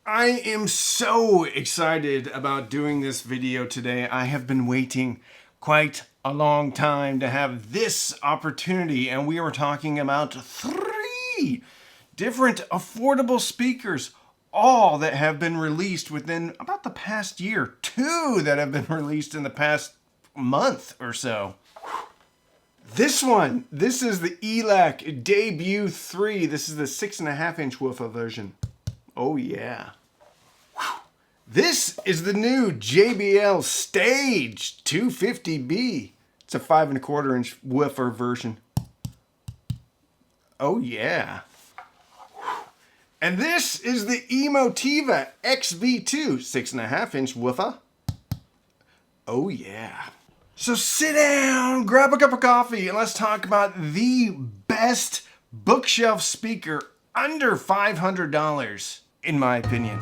I am so excited about doing this video today. I have been waiting quite a long time to have this opportunity, and we are talking about 3 different affordable speakers, all that have been released within about the past year, 2 that have been released in the past month or so. This is the Elac Debut 3. This is the 6.5-inch woofer version. Oh yeah. This is the new JBL Stage 250B. It's a 5.25-inch woofer version. Oh yeah. And this is the Emotiva XB2 6.5-inch woofer. Oh yeah. So sit down, grab a cup of coffee, and let's talk about the best bookshelf speaker under $500, in my opinion.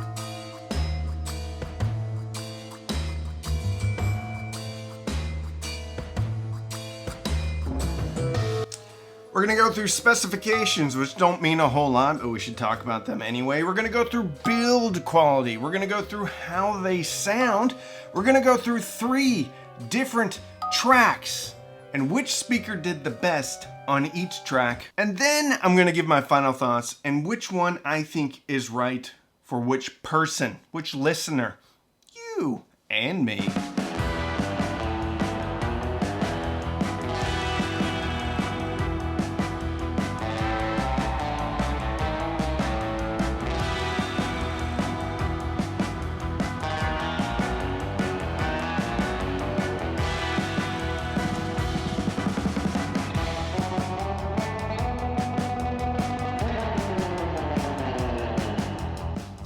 We're gonna go through specifications, which don't mean a whole lot, but we should talk about them anyway. We're gonna go through build quality. We're gonna go through how they sound. We're gonna go through 3 different tracks and which speaker did the best on each track. And then I'm gonna give my final thoughts and which one I think is right for which person, which listener, you and me.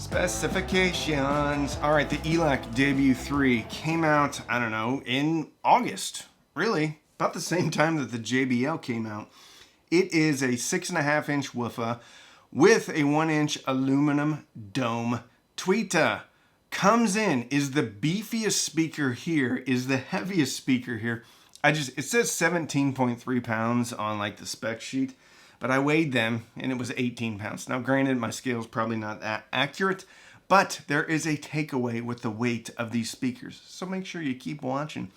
Specifications. All right, the Elac Debut 3 came out, I don't know, in August. Really, about the same time that the JBL came out. It is a 6.5-inch woofer with a 1-inch aluminum dome tweeter. Comes in, is the beefiest speaker here, is the heaviest speaker here. It says 17.3 pounds on like the spec sheet, but I weighed them and it was 18 pounds. Now granted, my scale's probably not that accurate, but there is a takeaway with the weight of these speakers. So make sure you keep watching.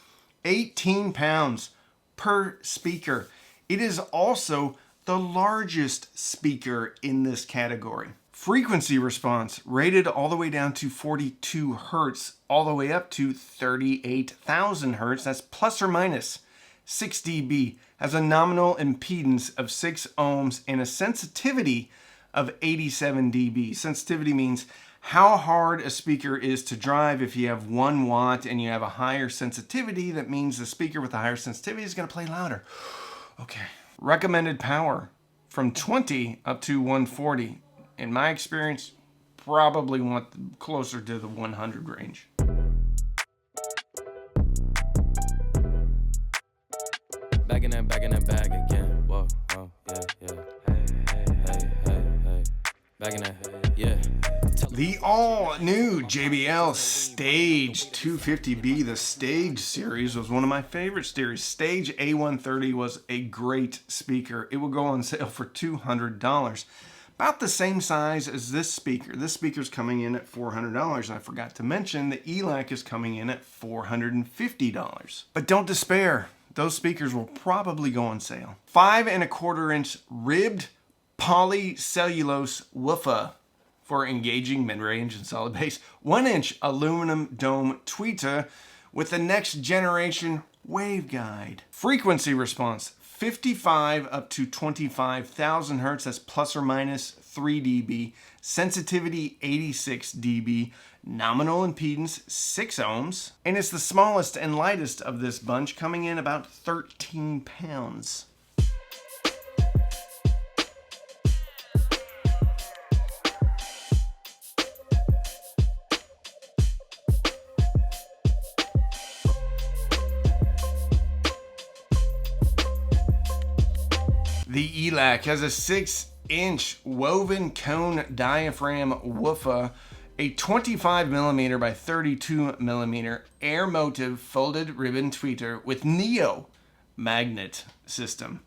18 pounds per speaker. It is also the largest speaker in this category. Frequency response rated all the way down to 42 hertz, all the way up to 38,000 hertz. That's plus or minus 6 dB. Has a nominal impedance of 6 ohms and a sensitivity of 87 dB. Sensitivity means how hard a speaker is to drive. If you have 1 watt and you have a higher sensitivity, that means the speaker with the higher sensitivity is going to play louder. Okay. Recommended power from 20 up to 140. In my experience, probably want closer to the 100 range. Back in that bag again. Whoa, yeah. Hey. Back in that, yeah. The all-new JBL Stage 250B, the Stage series, was one of my favorite series. Stage A130 was a great speaker. It will go on sale for $200. About the same size as this speaker. This speaker's coming in at $400. I forgot to mention the Elac is coming in at $450. But don't despair. Those speakers will probably go on sale. 5.25-inch ribbed polycellulose woofer for engaging mid-range and solid bass. 1-inch aluminum dome tweeter with the next generation waveguide. Frequency response 55 up to 25,000 hertz. That's plus or minus 3 dB. Sensitivity 86 dB. Nominal impedance 6 ohms. And it's the smallest and lightest of this bunch, coming in about 13 pounds. The Elac has a 6-inch woven cone diaphragm woofer, a 25mm by 32mm air motive folded ribbon tweeter with Neo magnet system.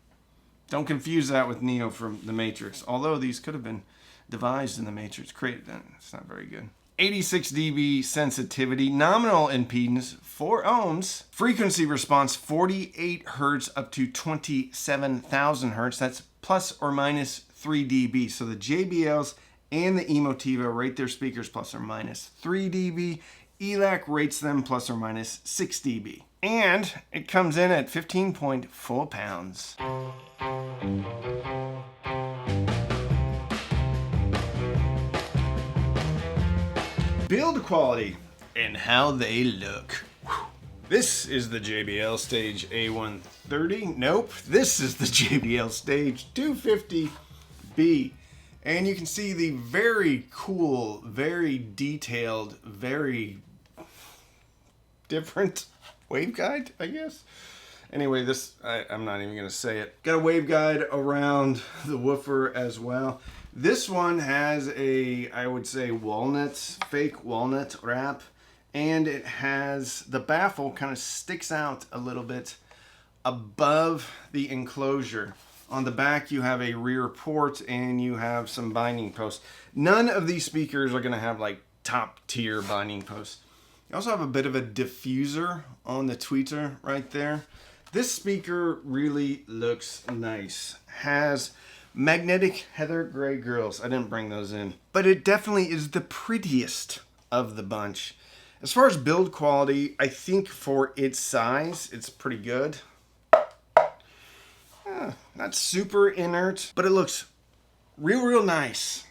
Don't confuse that with Neo from The Matrix, although these could have been devised in The Matrix, created then. It's not very good. 86 dB sensitivity, nominal impedance 4 ohms, frequency response 48 hertz up to 27,000 hertz. That's plus or minus 3 dB. So the JBLs and the Emotiva rate their speakers plus or minus 3 dB. Elac rates them plus or minus 6 dB. And it comes in at 15.4 pounds. Build quality and how they look. This is the JBL Stage A130. Nope, this is the JBL Stage 250B. And you can see the very cool, very detailed, very different waveguide, I guess. Anyway, this, I'm not even going to say it. Got a waveguide around the woofer as well. This one has a, I would say, fake walnut wrap. And it has, the baffle kind of sticks out a little bit above the enclosure. On the back, you have a rear port and you have some binding posts. None of these speakers are going to have like top tier binding posts. You also have a bit of a diffuser on the tweeter right there. This speaker really looks nice. Has magnetic heather gray grills. I didn't bring those in. But it definitely is the prettiest of the bunch. As far as build quality, I think for its size, it's pretty good. Not super inert, but it looks real nice.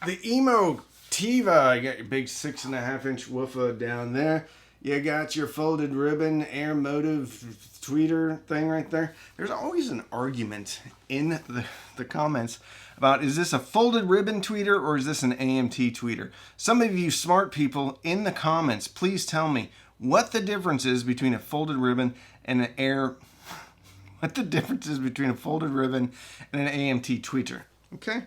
The Emotiva, you got your big 6.5-inch woofer down there. You got your folded ribbon Air Motive tweeter thing right there. There's always an argument in the comments about, is this a folded ribbon tweeter or is this an AMT tweeter? Some of you smart people in the comments, please tell me what the difference is between a folded ribbon and an what the difference is between a folded ribbon and an AMT tweeter. Okay?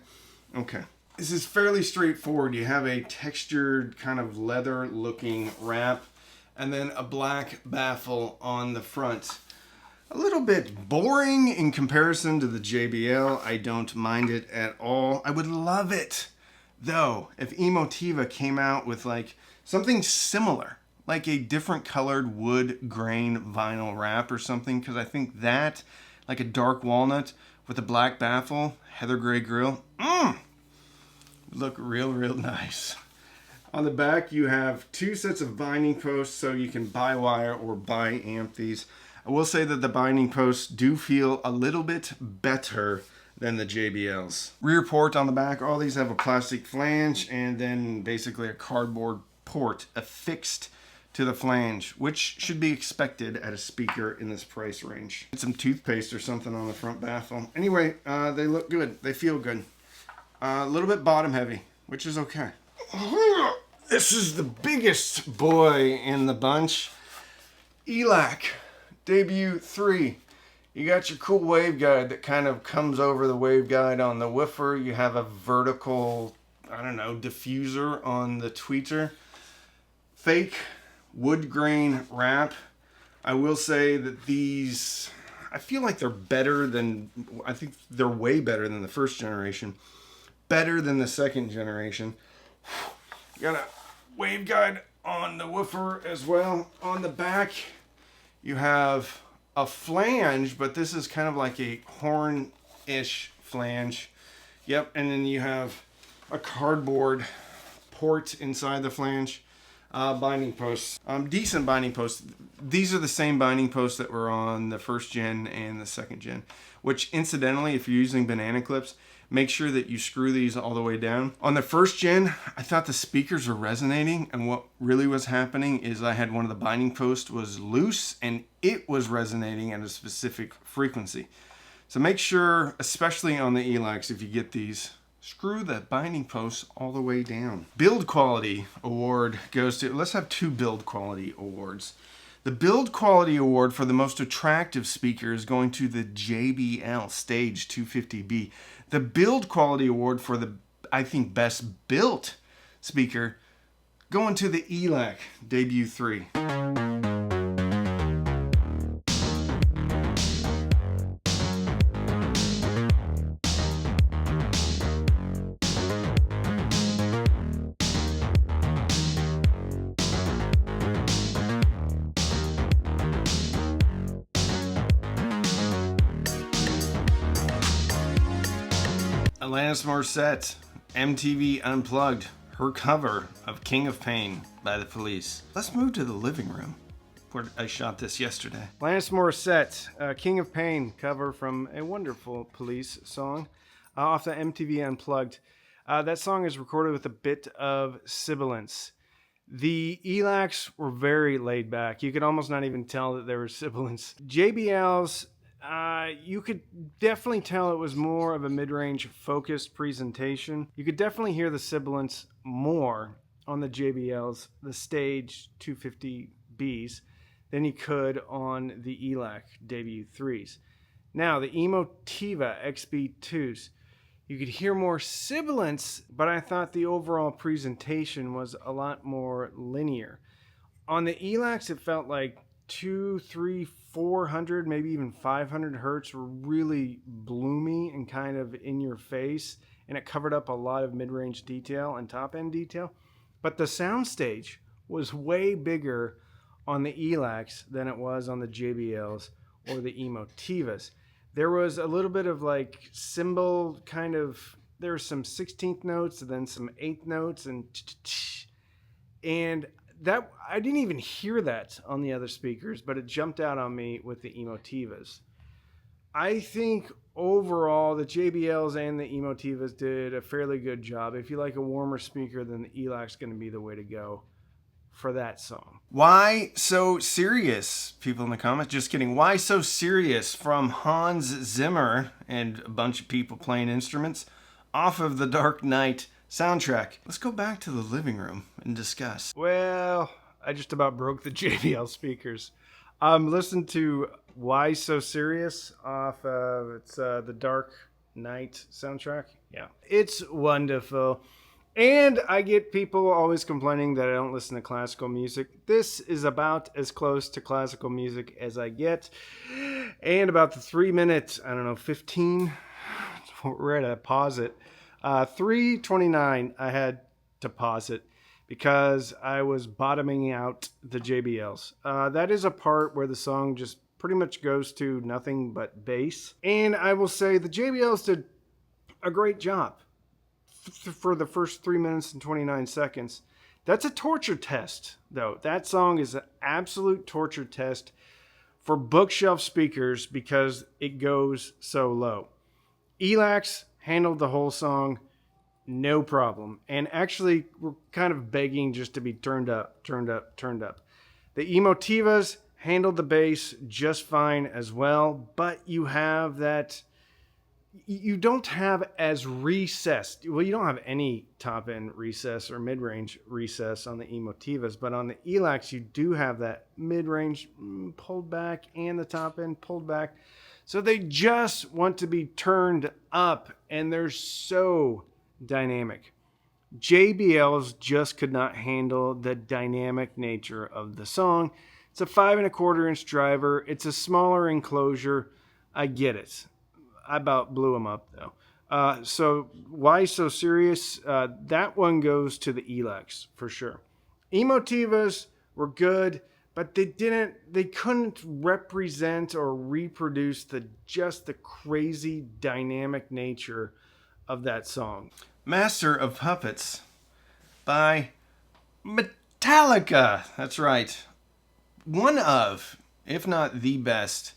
Okay. This is fairly straightforward. You have a textured kind of leather looking wrap and then a black baffle on the front. A little bit boring in comparison to the JBL. I don't mind it at all. I would love it, though, if Emotiva came out with like something similar, like a different colored wood grain vinyl wrap or something, because I think that, like a dark walnut with a black baffle, heather gray grill, look real nice. On the back, you have 2 sets of binding posts, so you can buy wire or buy amp these. I will say that the binding posts do feel a little bit better than the JBLs. Rear port on the back, all these have a plastic flange and then basically a cardboard port affixed to the flange, which should be expected at a speaker in this price range. Get some toothpaste or something on the front baffle. Anyway, they look good. They feel good. A little bit bottom heavy, which is okay. This is the biggest boy in the bunch. Elac Debut 3. You got your cool waveguide that kind of comes over the waveguide on the woofer. You have a vertical, I don't know, diffuser on the tweeter. Fake wood grain wrap. I will say that these, I feel like they're better than, I think they're way better than the first generation. Better than the second generation. You got a waveguide on the woofer as well. On the back, you have a flange, but this is kind of like a horn-ish flange. Yep, and then you have a cardboard port inside the flange. Binding posts. Decent binding posts. These are the same binding posts that were on the first gen and the second gen, which incidentally, if you're using banana clips, make sure that you screw these all the way down. On the first gen, I thought the speakers were resonating, and what really was happening is I had one of the binding posts was loose and it was resonating at a specific frequency. So make sure, especially on the Elacs, if you get these, screw the binding posts all the way down. Build quality award goes to, let's have 2 build quality awards. The build quality award for the most attractive speaker is going to the JBL Stage 250B. The build quality award for the, I think, best built speaker going to the Elac Debut 3. Alanis Morissette, MTV Unplugged, her cover of King of Pain by The Police. Let's move to the living room, where I shot this yesterday. Alanis Morissette, King of Pain cover from a wonderful Police song off the MTV Unplugged. That song is recorded with a bit of sibilance. The Elacs were very laid back. You could almost not even tell that there were sibilance. JBL's, you could definitely tell it was more of a mid-range focused presentation. You could definitely hear the sibilance more on the JBL's, the Stage 250Bs, than you could on the Elac Debut 3s. Now, the Emotiva XB2s, you could hear more sibilance, but I thought the overall presentation was a lot more linear. On the Elacs, it felt like 200, 300, 400, maybe even 500 hertz were really bloomy and kind of in your face, and it covered up a lot of mid-range detail and top-end detail. But the soundstage was way bigger on the Elacs than it was on the JBLs or the Emotivas. There was a little bit of like cymbal kind of, there were some 16th notes and then some 8th notes and that I didn't even hear that on the other speakers, but it jumped out on me with the Emotivas. I think overall the JBLs and the Emotivas did a fairly good job. If you like a warmer speaker, then the Elac's going to be the way to go for that song. Why so serious? People in the comments, just kidding. Why so serious? From Hans Zimmer and a bunch of people playing instruments off of the Dark Knight soundtrack. Let's go back to the living room and discuss. Well, I just about broke the JBL speakers. Listen to Why So Serious off of it's the Dark Knight soundtrack. Yeah, it's wonderful. And I get people always complaining that I don't listen to classical music. This is about as close to classical music as I get. And about the 3 minute, 15, we're at a pause it. 3:29, I had to pause it because I was bottoming out the JBLs. That is a part where the song just pretty much goes to nothing but bass. And I will say the JBLs did a great job for the first 3 minutes and 29 seconds. That's a torture test, though. That song is an absolute torture test for bookshelf speakers because it goes so low. Elacs handled the whole song no problem, and actually we're kind of begging just to be turned up, turned up, turned up. The Emotivas handled the bass just fine as well, but you have that, you don't have as recessed, well, you don't have any top end recess or mid-range recess on the Emotivas, but on the Elacs you do have that mid-range pulled back and the top end pulled back. So they just want to be turned up, and they're so dynamic. JBLs just could not handle the dynamic nature of the song. It's a 5 1/4 inch driver. It's a smaller enclosure. I get it. I about blew them up though. So why so serious? That one goes to the Elacs for sure. Emotivas were good, but they couldn't represent or reproduce the crazy dynamic nature of that song. Master of Puppets by Metallica. That's right. One of, if not the best,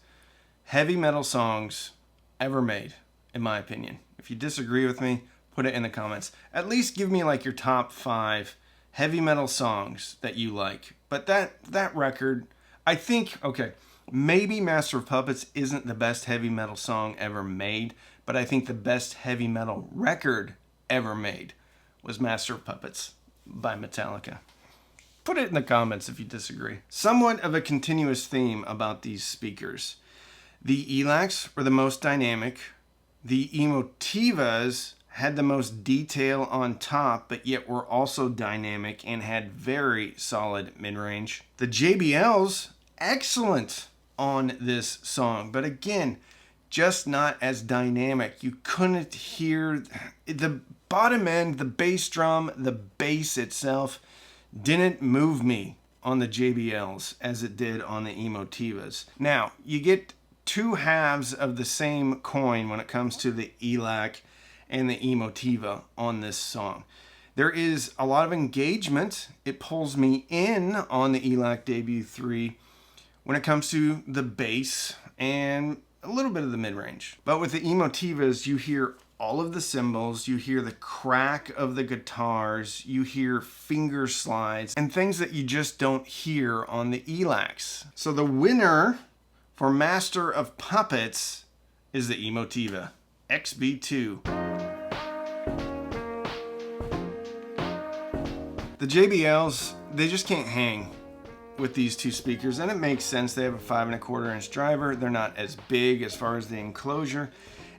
heavy metal songs ever made, in my opinion. If you disagree with me, put it in the comments. At least give me like your top 5 heavy metal songs that you like. But that record, I think, okay, maybe Master of Puppets isn't the best heavy metal song ever made, but I think the best heavy metal record ever made was Master of Puppets by Metallica. Put it in the comments if you disagree. Somewhat of a continuous theme about these speakers. The Elacs were the most dynamic. The Emotivas had the most detail on top, but yet were also dynamic and had very solid mid-range. The JBLs, excellent on this song, but again, just not as dynamic. You couldn't hear the bottom end, the bass drum, the bass itself didn't move me on the JBLs as it did on the Emotivas. Now, you get two halves of the same coin when it comes to the Elac and the Emotiva on this song. There is a lot of engagement. It pulls me in on the Elac Debut 3 when it comes to the bass and a little bit of the mid-range. But with the Emotivas, you hear all of the cymbals, you hear the crack of the guitars, you hear finger slides, and things that you just don't hear on the Elacs. So the winner for Master of Puppets is the Emotiva XB2. The JBLs, they just can't hang with these two speakers, and it makes sense. They have a 5¼ inch driver. They're not as big as far as the enclosure,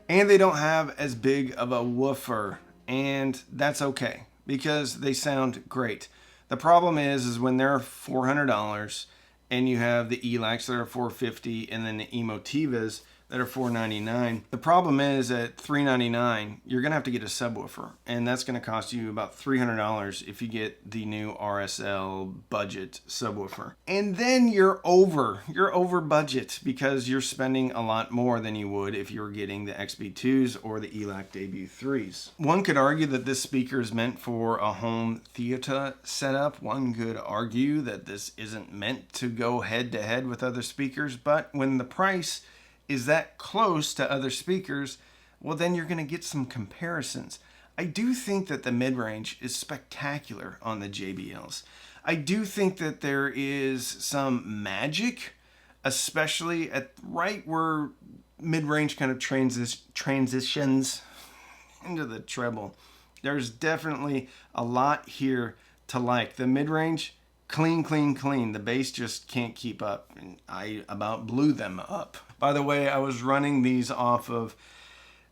and they don't have as big of a woofer, and that's okay because they sound great. The problem is when they're $400 and you have the Elacs that are $450 and then the Emotivas that are $499. The problem is at $399, you're gonna have to get a subwoofer, and that's gonna cost you about $300 if you get the new RSL budget subwoofer. And then you're over budget because you're spending a lot more than you would if you were getting the XB2s or the Elac Debut 3s. One could argue that this speaker is meant for a home theater setup. One could argue that this isn't meant to go head to head with other speakers, but when the price is that close to other speakers, well, then you're going to get some comparisons. I do think that the mid-range is spectacular on the JBLs. I do think that there is some magic, especially at right where mid-range kind of transitions into the treble. There's definitely a lot here to like. The mid-range, clean. The bass just can't keep up, and I about blew them up. By the way, I was running these off of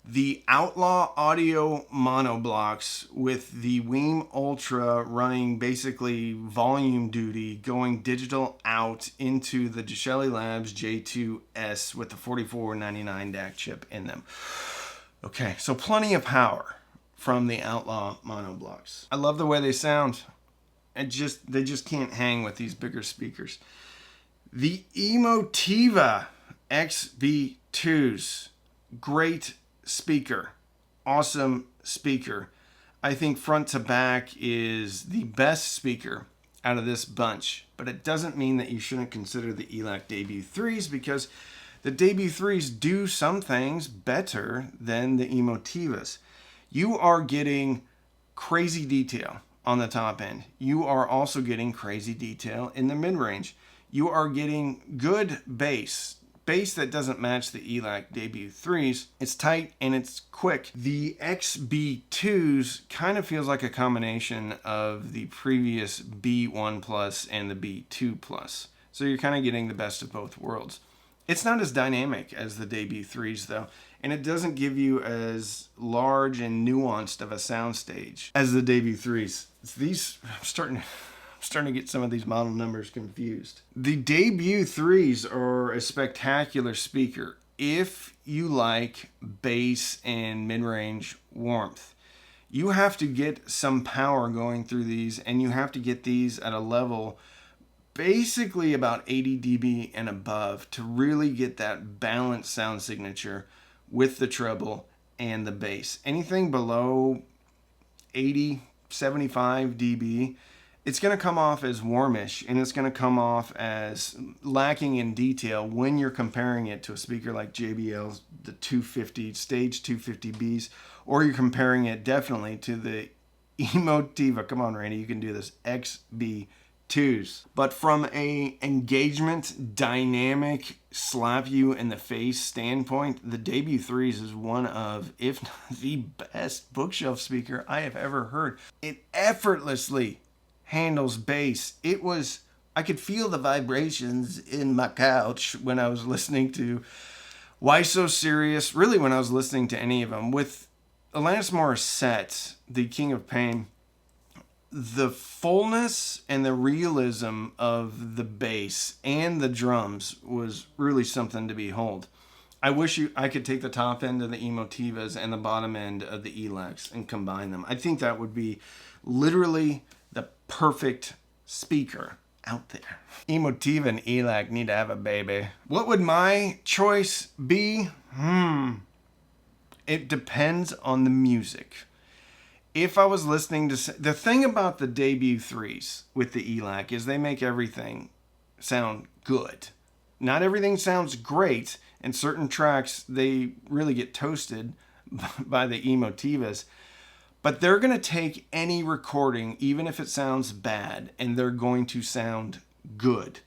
the Outlaw Audio mono blocks with the Weem Ultra running basically volume duty, going digital out into the Jeshelli Labs J2S with the 4499 DAC chip in them. Okay, so plenty of power from the Outlaw mono blocks. I love the way they sound. They just can't hang with these bigger speakers. The Emotiva XB2s, great speaker, awesome speaker. I think front to back is the best speaker out of this bunch, but it doesn't mean that you shouldn't consider the Elac Debut 3s because the Debut 3s do some things better than the Emotivas. You are getting crazy detail on the top end. You are also getting crazy detail in the mid-range. You are getting good bass that doesn't match the Elac Debut 3s. It's tight and it's quick. The XB2s kind of feels like a combination of the previous B1 Plus and the B2 Plus. So you're kind of getting the best of both worlds. It's not as dynamic as the Debut 3s though, and it doesn't give you as large and nuanced of a soundstage as the Debut 3s. I'm starting to get some of these model numbers confused. The Debut 3s are a spectacular speaker if you like bass and mid-range warmth. You have to get some power going through these, and you have to get these at a level basically about 80 dB and above to really get that balanced sound signature with the treble and the bass. Anything below 80, 75 dB, it's going to come off as warmish, and it's going to come off as lacking in detail when you're comparing it to a speaker like JBL's the 250 Stage 250Bs, or you're comparing it definitely to the Emotiva, come on Randy, you can do this, XB2s. But from a engagement, dynamic, slap you in the face standpoint, the Debut 3s is one of, if not the best bookshelf speaker I have ever heard. It effortlessly handles bass. I could feel the vibrations in my couch when I was listening to Why So Serious, really when I was listening to any of them. With Alanis Morissette, the King of Pain, the fullness and the realism of the bass and the drums was really something to behold. I wish I could take the top end of the Emotivas and the bottom end of the Elacs and combine them. I think that would be literally the perfect speaker out there. Emotiva and Elac need to have a baby. What would my choice be? It depends on the music. If I was listening to... The thing about the Debut 3s with the Elac is they make everything sound good. Not everything sounds great, and certain tracks, they really get toasted by the Emotivas. But they're going to take any recording, even if it sounds bad, and they're going to sound good.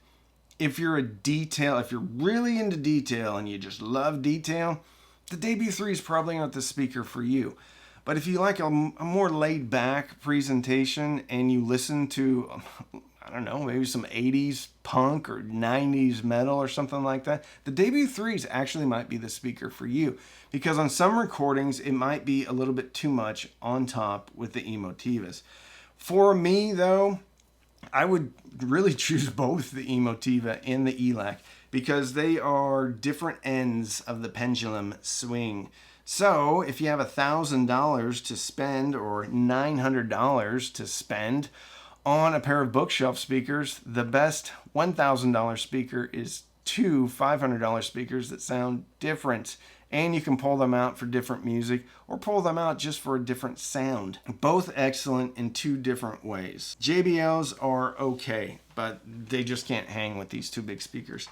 If you're really into detail and you just love detail, the Debut 3 is probably not the speaker for you. But if you like a more laid back presentation and you listen to, I don't know, maybe some 80s punk or 90s metal or something like that, the Debut 3s actually might be the speaker for you. Because on some recordings, it might be a little bit too much on top with the Emotivas. For me, though, I would really choose both the Emotiva and the Elac because they are different ends of the pendulum swing. So if you have $1,000 to spend or $900 to spend on a pair of bookshelf speakers, the best $1,000 speaker is two $500 speakers that sound different. And you can pull them out for different music or pull them out just for a different sound. Both excellent in two different ways. JBLs are okay, but they just can't hang with these two big speakers.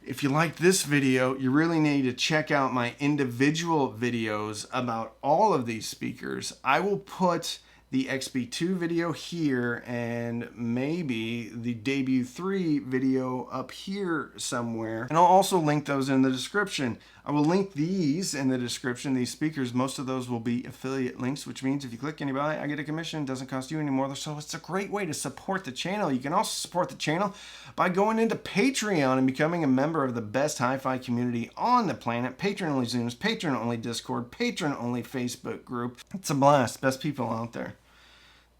If you like this video, you really need to check out my individual videos about all of these speakers. I will put the XB2 video here and maybe the Debut 3 video up here somewhere. And I'll also link those in the description. I will link these in the description, these speakers. Most of those will be affiliate links, which means if you click anybody, I get a commission. It doesn't cost you any more. So it's a great way to support the channel. You can also support the channel by going into Patreon and becoming a member of the best hi-fi community on the planet. Patron-only Zooms, Patron-only Discord, Patron-only Facebook group. It's a blast. Best people out there.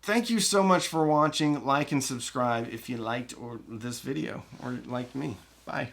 Thank you so much for watching. Like and subscribe if you liked this video or liked me. Bye.